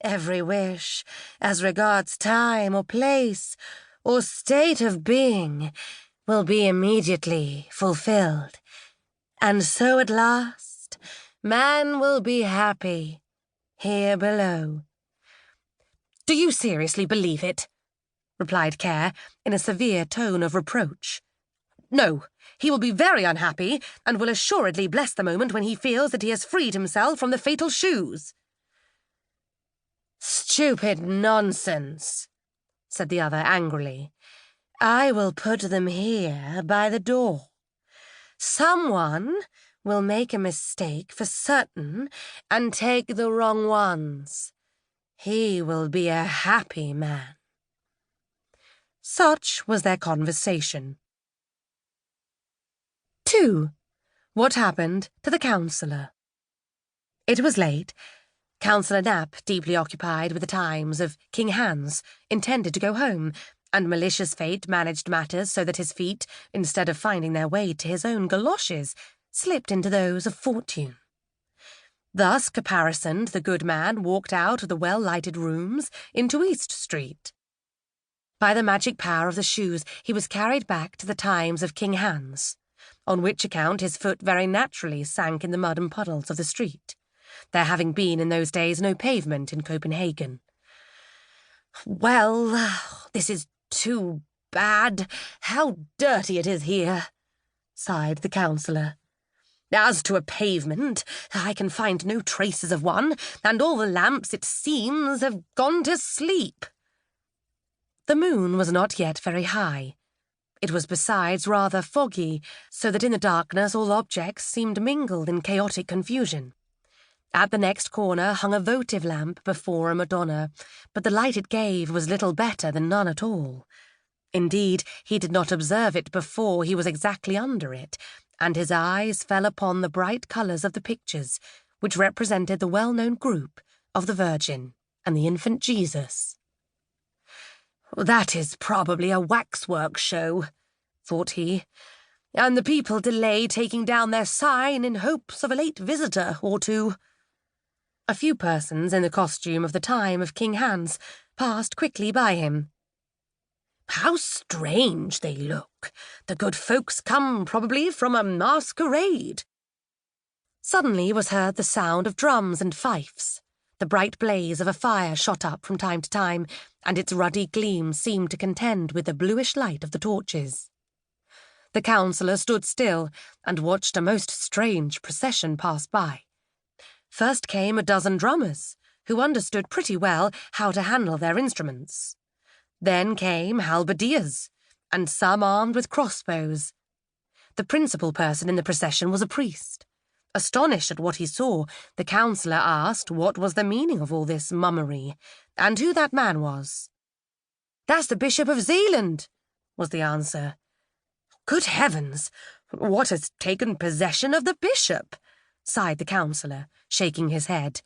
Every wish, as regards time or place or state of being, will be immediately fulfilled. And so at last, man will be happy here below." "Do you seriously believe it?" replied Care, in a severe tone of reproach. "No, he will be very unhappy, and will assuredly bless the moment when he feels that he has freed himself from the fatal shoes." "Stupid nonsense," said the other angrily. "I will put them here by the door. Someone will make a mistake for certain and take the wrong ones. He will be a happy man." Such was their conversation. 2. What happened to the counsellor? It was late. Counsellor Knapp, deeply occupied with the Times of King Hans, intended to go home, and malicious fate managed matters so that his feet, instead of finding their way to his own galoshes, slipped into those of Fortune. Thus caparisoned, the good man walked out of the well-lighted rooms into East Street. By the magic power of the shoes, he was carried back to the Times of King Hans, on which account his foot very naturally sank in the mud and puddles of the street, there having been in those days no pavement in Copenhagen. "Well, this is too bad. How dirty it is here," sighed the counsellor. "As to a pavement, I can find no traces of one, and all the lamps, it seems, have gone to sleep." The moon was not yet very high. It was besides rather foggy, so that in the darkness all objects seemed mingled in chaotic confusion. At the next corner hung a votive lamp before a Madonna, but the light it gave was little better than none at all. Indeed, he did not observe it before he was exactly under it, and his eyes fell upon the bright colours of the pictures, which represented the well-known group of the Virgin and the infant Jesus. "That is probably a waxwork show," thought he, "and the people delay taking down their sign in hopes of a late visitor or two." A few persons in the costume of the time of King Hans passed quickly by him. "How strange they look! The good folks come probably from a masquerade." Suddenly was heard the sound of drums and fifes. The bright blaze of a fire shot up from time to time, and its ruddy gleam seemed to contend with the bluish light of the torches. The counsellor stood still and watched a most strange procession pass by. First came a dozen drummers, who understood pretty well how to handle their instruments. Then came halberdiers, and some armed with crossbows. The principal person in the procession was a priest. Astonished at what he saw, the counsellor asked what was the meaning of all this mummery, and who that man was. "That's the Bishop of Zealand," was the answer. "Good heavens! What has taken possession of the bishop?" sighed the counsellor, shaking his head.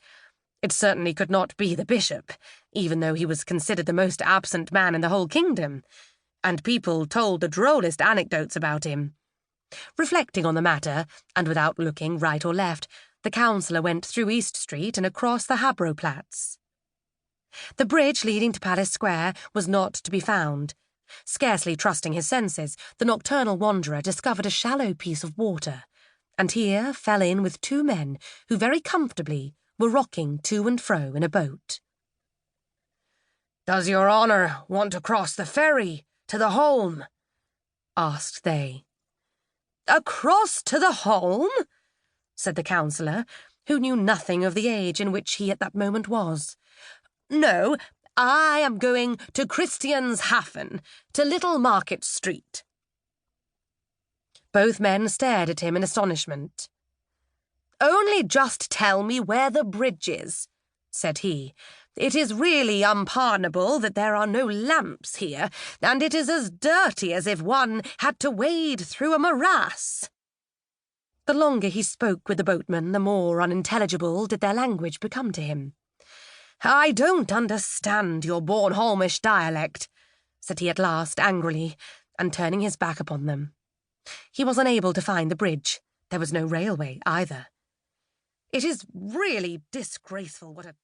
It certainly could not be the bishop, even though he was considered the most absent man in the whole kingdom, and people told the drollest anecdotes about him. Reflecting on the matter, and without looking right or left, the counsellor went through East Street and across the Habroplatz. The bridge leading to Palace Square was not to be found. Scarcely trusting his senses, the nocturnal wanderer discovered a shallow piece of water, and here fell in with two men who very comfortably were rocking to and fro in a boat. "Does your honour want to cross the ferry to the Holm?" asked they. "Across to the Holm?" said the counsellor, who knew nothing of the age in which he at that moment was. "No, I am going to Christianshafen, to Little Market Street." Both men stared at him in astonishment. "Only just tell me where the bridge is," said he. "It is really unpardonable that there are no lamps here, and it is as dirty as if one had to wade through a morass." The longer he spoke with the boatman, the more unintelligible did their language become to him. "I don't understand your Bornholmish dialect," said he at last angrily, and turning his back upon them. He was unable to find the bridge. There was no railway either. "It is really disgraceful what a